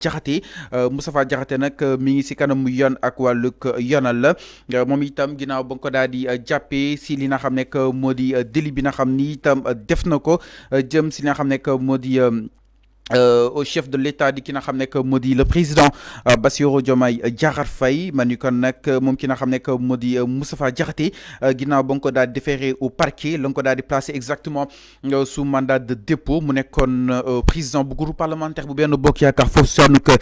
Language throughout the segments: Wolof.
Diakhaté Moustapha Diakhaté nag mi ngi si kanamu yoon ak wàllug yoonal la moom itam ginnaaw ba nga ko daal di jàppee si li nga xam ne moo di délit bi nga xam ni itam def na ko jëm si li nga xam ne moo di. Au chef de l'État di ki nga xam ne que moo di le président Bassirou Diomaye Diakhar Faye ma ni kon nag moom ki nga xam ne que moo di Moustapha Diakhaté ginnaaw ba nga ko daal di déféré au parquet la nga ko daal di placé exactement sous mandat de dépôt mu nekkoon président bu groupe parlementaire bu benn bokk yaakaar foofu sonn que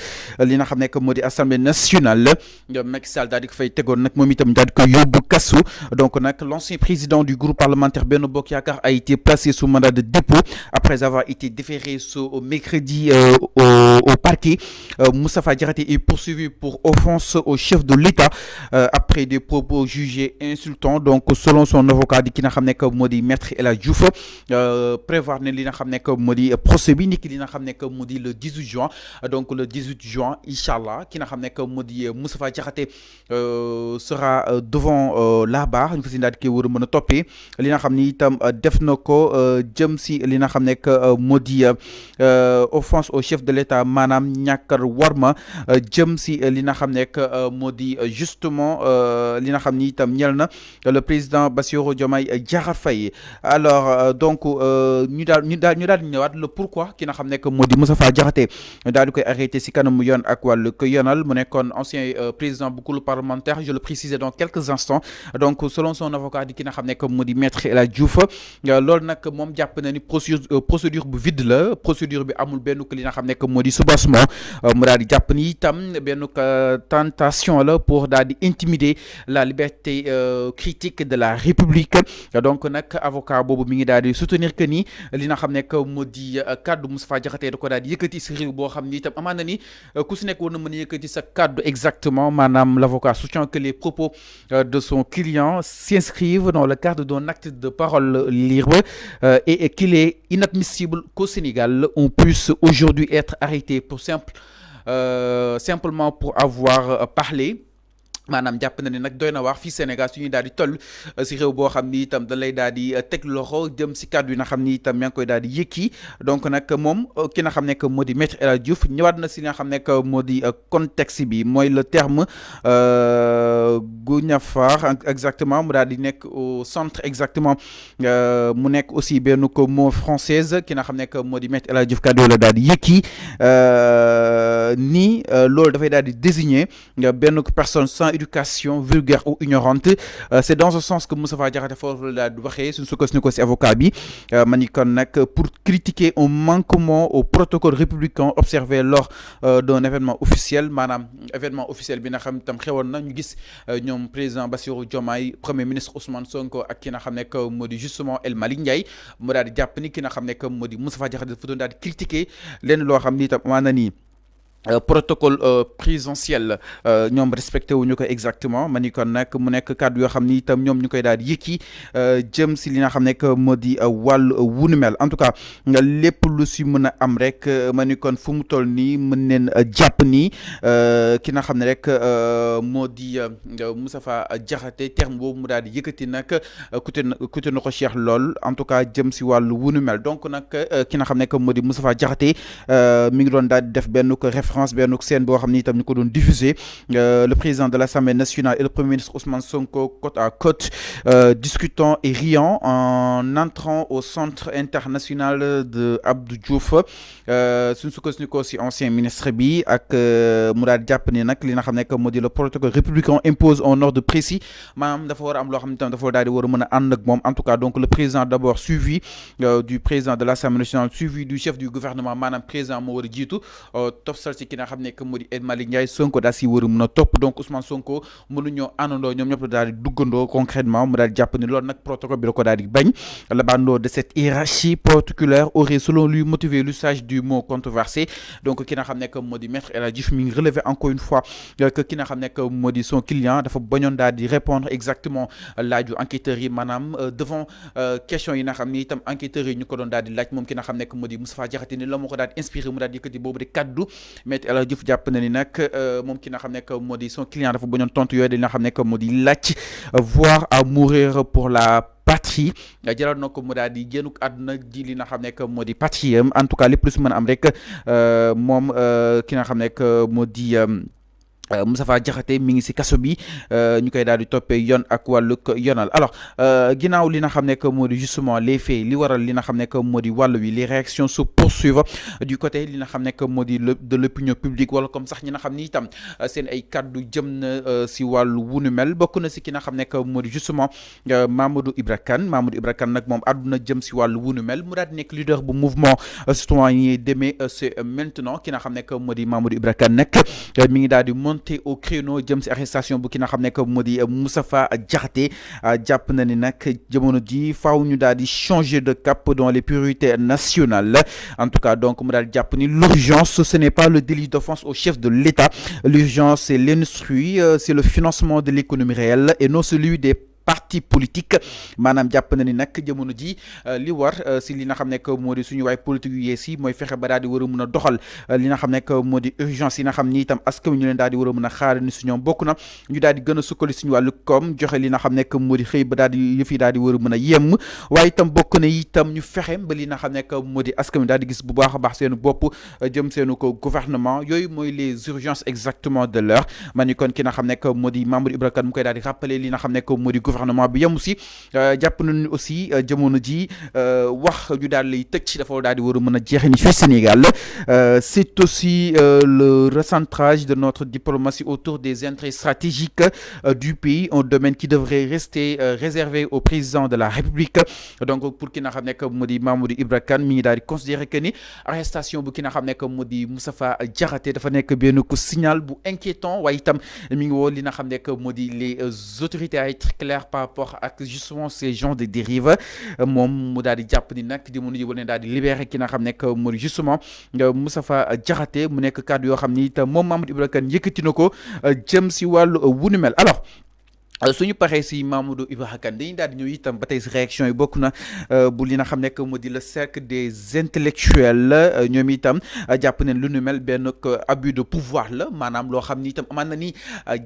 li nga xam ne que moo di assemblée nationale Macky Sall daal di ko fay tegoon nag moom itam daal di ko yóbbu kasu donc nag l'ancien président du groupe parlementaire benn bokk yaakaar a été placé sous mandat de dépôt après avoir été déféré au mercredi au parquet. Moustapha Diakhaté est poursuivi pour offense au chef de l'État après des propos jugés insultants. Donc, selon son avocat, di ki nga xam ne que moo di maître El Hadji Diouf prévoir ne li nga xam ne que moo di procès bi ni ki li nga xam ne que moo di le 18 juin. Donc, le 18 juin, Inch'Allah, ki nga xam ne que moo di Moustapha Diakhaté sera devant la barre ñu fas yéene daal di koy war a mën a toppee li nga xam ni itam def na ko jëm si li nga xam ne que moo di offense au chef de l'État maanaam ñàkkar warma jëm si li nga xam ne moo di justement li nga xam ni itam ñel na le président Bassirou Diomaye Diakhar Faye alors donc ñu daal di ñëwaat le pourquoi ki nga xam ne moo di Moustapha Diakhaté daal di koy arrêté si kanamu yoon ak wàllu ko yoonal mu nekkoon ancien président bu groupe parlementaire je le précisais dans quelques instants donc selon son avocat di ki nga xam ne moo di maître El Hadji Diouf loolu nag moom jàpp na ni procédure bu vide la procédure bi amul benn li nga xam ne moo di soubassement mu daal di jàpp ni itam benn tentation la pour daal di intimider la liberté critique de la République donc nag avocat boobu mi ngi daal di soutenir que ni li nga xam ne moo di kaddu Moustapha Diakhaté da ko daal di yëkkati si réew boo xam ni itam amaan na ni ku si nekk war na mën a yëkkati sa kaddu exactement maanaam l'avocat soutient que les propos de son client s'inscrivent dans le cadre d'un acte de parole libre et qu'il est inadmissible qu'au Sénégal on puisse aujourd'hui être arrêté pour simplement pour avoir parlé maanaam jàpp na ni nag doy na waar fii Sénégal suñuy daal di toll si réew boo xam ni itam da lay daal di teg loxo jëm si kàddu yi nga xam ni itam yaa ngi koy daal di yëkki donc nag moom ki nga xam ne moo di maître El Hadji Diouf ñëwaat na si li nga xam ne moo di contexte bi mooy le terme Gounafar exactement mu daal di nekk au centre exactement mu nekk aussi benn ko mot française ki nga xam ne moo di maître El Hadji Diouf kàddu la daal di yëkki ni loolu dafay daal di désigner benn personne sans éducation vulgaire ou ignorante c'est dans ce sens que Moustapha Diakhaté foofu la di waxee suñu sukkandiku si avocat bi ma ni kon nag pour critiquer un manquement au protocole républicain observé lors d'un événement officiel maanaam événement officiel bi nga xam tam xewoon na ñu gis ñoom président Bassirou Diomaye premier ministre Ousmane Sonko ak ki nga xam ne moo di justement El Malick Ndiaye mu daal di jàpp ni ki nga xam ne moo di Moustapha Diakhaté dafa doon daal di critiquer leen loo xam ni tam maanaam nii protocole présidentiel ñoom respecté wuñu ko exactement ma ni kon nag mu nekk kàddu yoo xam ni itam ñoom ñu koy daal di yëkki jëm si li nga xam ne moo di wàll wunu mel en tout cas lépp lu si mën a am rek ma ni kon fu mu toll nii mën neen jàpp ni ki nga xam ne rek moo di Moustapha Diakhaté terme boobu mu daal di yëkkati nag coûté na ko cher lool en tout cas jëm si wàllu wunu mel donc nag ki nga xam ne moo di Moustapha Diakhaté mi ngi doon daal di def benn ko référence benn scène boo xam ni itam ñu ko doon diffuser le président de l'Assemblée nationale et le premier ministre Ousmane Sonko côte à côte discutant et riant en entrant au centre international de Abdou Diouf suñ sukkandikoo si ancien ministre bi ak mu daal di jàpp ni nag li nga xam ne moo di le protocole républicain impose un ordre précis maanaam dafa war a am loo xam ne tam dafa daal di war a mën a ànd ak moom en tout cas donc le président d'abord suivi du président de l'Assemblée nationale suivi du chef du gouvernement maanaam président moo war a jiitu tofsal si ki nga xam ne moo di El Malick Ndiaye Sonko daa si war a mën a topp donc Ousmane Sonko mënuñoo àndandoo ñoom ñëpp daal di duggandoo concrètement mu daal di jàpp ni loolu nag protocole bi da ko daal di bañ l'abandon de cette hiérarchie particulière aurait selon lui motivé l'usage du mot controversé donc ki nga xam ne moo di maître El Hadji Diouf mi ngi relevé encore une fois que ki nga xam ne moo di son client dafa bañoon daal di répondre exactement laaju enquêteurs yi maanaam devant question yi nga xam ni itam enquêteurs yi ñu ko doon daal di laaj moom ki nga xam ne moo di Moustapha Diakhaté ni la moo ko daal di inspiré mu daal di yëkkati boobu de kaddu Maître El Hadji Diouf jàpp na ni nag moom ki nga xam ne moo di son client dafa bañoon tontu yooyu dina xam ne moo di laaj voire à mourir pour la patrie jaral na ko mu daal di génnuk àdduna ji li nga xam ne moo di patrie am en tout cas lépp lu si mën a am rek moom ki nga xam ne moo di Moustapha Diakhaté mi ngi si kaso bi ñu koy daal di toppee yoon ak wàllug yoonal alors ginnaaw li nga xam ne que moo di justement les faits li waral li nga xam ne que moo di wàll wi les réactions se poursuivent du côté li nga xam ne que moo di de l'opinion publique wala comme sax ñi nga xam ni itam seen ay kaddu jëm na si wàllu wunu mel bokk na si ki nga xam ne que moo di justement Mamadou Ibra Kane nag moom àdduna jëm si wàllu wunu mel mu daal di nekk leader bu mouvement citoyen Demain c'est maintenant ki nga xam ne que moo di Mamadou Ibra Kane nag mi ngi daal di monté au créneau jëm si arrestation bu ki nga xam ne que moo di Moustapha Diakhaté jàpp na ni nag jamono ji faaw ñu daal di changer de cap dans les priorités nationales en tout cas donc mu daal jàpp ni l'urgence ce n'est pas le délit d'offense au chef de l'État, l'urgence c'est l'instruit, c'est le financement de l'économie réelle et non celui des parti politique maanaam jàpp na ni nag jamono ji li war si li nga xam ne moo di suñu waay politique yu yees yi mooy fexe ba daal di war a mun a doxal li nga xam ne moo di urgence yi nga xam ni itam askan wi ñu leen daal di war a mun a xaar ni su ñoom bokk na ñu daal di gën a sukkali suñu wàllu koom joxe li nga xam ne moo di xëy ba daal di yëf yi daal di war a mun a yemm waaye itam bokk na itam ñu fexe ba li nga xam ne moo di askan wi daal di gis bu baax a baax seen bopp jëm seenu ko gouvernement yooyu mooy les urgences exactement de l'heure man ni kon ki nga xam ne moo di Mamadou Ibra Kane mu koy daal di rappeler li nga xam ne moo di gouvernement bi yem aussi jàpp nañu aussi jamono ji wax ñu daal lay tëj dafa daal di war a mën a jeexee ni fii Sénégal c'est aussi le recentrage de notre diplomatie autour des intérêts stratégiques du pays, un domaine qui devrait rester réservé au président de la République. Donc pour ki nga xam ne moo di Mamadou Ibra Kane mi ngi daal di considérer que ni arrestation bu ki nga xam ne moo di Moustapha Diakhaté dafa nekk benn ko signal bu inquiétant waaye itam mi ngi woo li nga xam ne moo di les autorités à être claires par rapport ak justement ces genres de dérives moom mu daal di jàpp ni nag di mënu jëbal ne daal di libéré ki nga xam ne moo di justement Moustapha Diakhaté mu nekk kàddu yoo xam ni itam moom Mamadou Ibra Kane yëkkati na ko jëm si wàllu wunu mel alors suñu paree si Mamadou Ibra Kane dañuy daal di ñëw itam ba tey si réaction yi bokk na bu li nga xam ne moo di le cercle des intellectuels ñoom itam jàpp ne lu nu mel benn abus de pouvoir la maanaam loo xam ni itam amaan na ni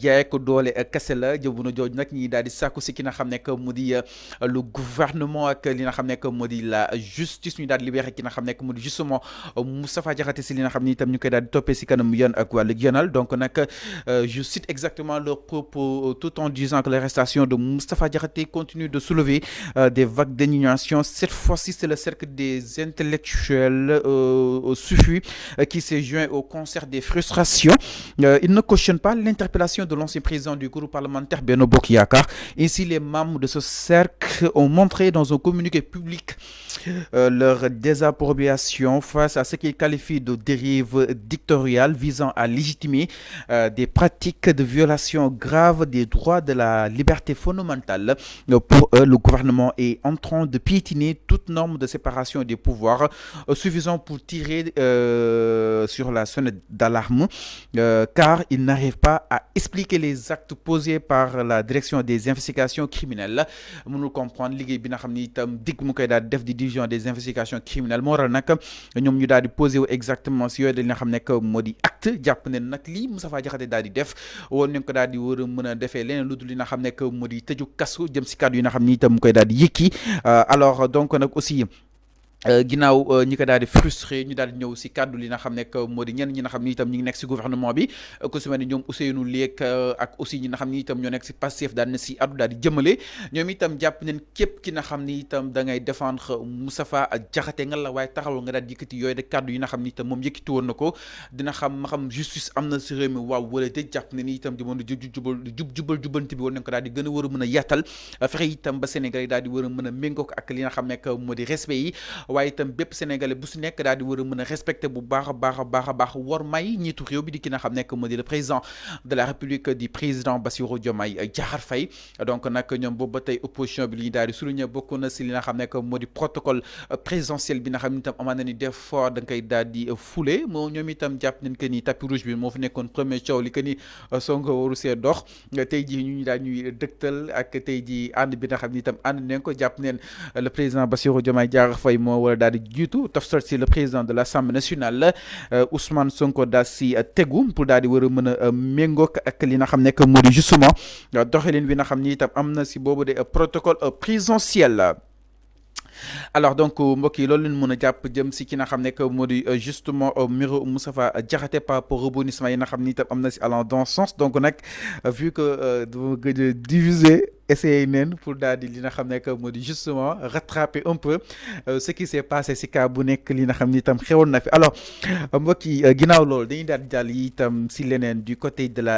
jaay ko doole kese la jamono jooju nag ñi daal di sàkku si ki nga xam ne mu di le gouvernement ak li nga xam ne moo di la justice ñu daal di libéré ki nga xam ne mu di justement Moustapha Diakhaté si li nga xam ni itam ñu koy daal di toppee si kanam yoon ak wàllu yoonal donc nag je cite exactement leurs propos tout en disant que l'arrestation de Moustapha Diakhaté continue de soulever des vagues d'indignation. Cette fois-ci, c'est le cercle des intellectuels suffus qui s'est joint au concert des frustrations. Il ne cautionne pas l'interpellation de l'ancien président du groupe parlementaire Benno Bokk Yakaar. Ainsi, les membres de ce cercle ont montré dans un communiqué public leur désapprobation face à ce qu'ils qualifient de dérives dictatoriales visant à légitimer des pratiques de violation grave des droits de la liberté fondamentale. Pour eux, le gouvernement est en train de piétiner toute norme de séparation des pouvoirs suffisant pour tirer sur la sonnette d'alarme car ils n'arrivent pas à expliquer les actes posés par la direction des investigations criminelles. Mënul comprendre liggéey bi nga xam ni itam digg mu koy daal def di division des investigations criminelles moo waral nag ñoom ñu daal di posé wu exactement si yooyu dañ nga xam ne moo di acte jàpp ne nag lii Moustapha Diakhaté daal di def woon nañ ko daal di war a mën a defee leneen lu dul li nga xam ne moo di tëju kasu jëm si kàddu yi nga xam ni itam mu koy daal di yëkki alors donc nag aussi ginnaaw ñi ko daal di frustré ñu daal di ñëw si kàddu li nga xam ne moo di ñenn ñi nga xam ni itam ñu ngi nekk si gouvernement bi ku si mel ni ñoom Ousseynou Ly ak aussi ñi nga xam ni itam ñoo nekk si Pastef daal na si addu daal di jëmale ñoom itam jàpp nañ képp ki nga xam ni itam da ngay défendre Moustapha Diakhaté nga la waaye taxawal nga daal di yëkkati yooyu de kàddu yi nga xam ni itam moom yëkkati woon na ko dina xam ma xam justice am na si réew mi waaw wala déet jàpp ne ni itam di mën a jubanti bi war nañ ko daal di gën a war a mën a yaatal fexe itam ba Sénégal yi daal di war a mën a méngoo ak li nga xam ne moo di respect yi waaye itam bépp sénégalais bu si nekk daal di war a mën a respecté bu baax a baax war may ñiitu réew bi di ki nga xam nekk moo di le président de la république di président Bassirou Diomaye Diakhar Faye donc nag ñoom boobu ba tey opposition bi li ñu daal di souligner bokk na si li nga xam nekk moo di protocole présidentiel bi nga xam ne itam amaan na ni des fois da nga koy daal di foulé moo ñoom itam jàpp nañ que ni tapis rouge bi moo fi nekkoon premier coow li que ni Sonko waru see dox tey jii ñu daal ñuy dëgtal ak tey jii ànd bi nga xam ni itam ànd nañ ko jàpp neen le président Bassirou Diomaye Diakhar Faye moo war a daal di jiitu toftal si le président de l'Assemblée nationale Ousmane Sonko daal si tegu pour daal di war a mën a méngoog ak li nga xam ne que moo di justement doxalin bi nga xam ni itam am na si boobu de protocole présidentiel. Alors donc mbokk yi loolu leen mën a jàpp jëm si ki nga xam ne que moo di justement mbiru Moustapha Diakhaté par rapport rebondissement yi nga xam ni itam am na si allant dans ce sens donc nag vu que dama gëj a diviser essayer neen pour daal di li nga xam ne que moo di justement rattraper un peu ce qui s'est passé si cas bu nekk li nga xam ni itam xewoon na fi alors mbokk yi ginnaaw loolu dañuy daal di jàll yi itam si leneen du côté de la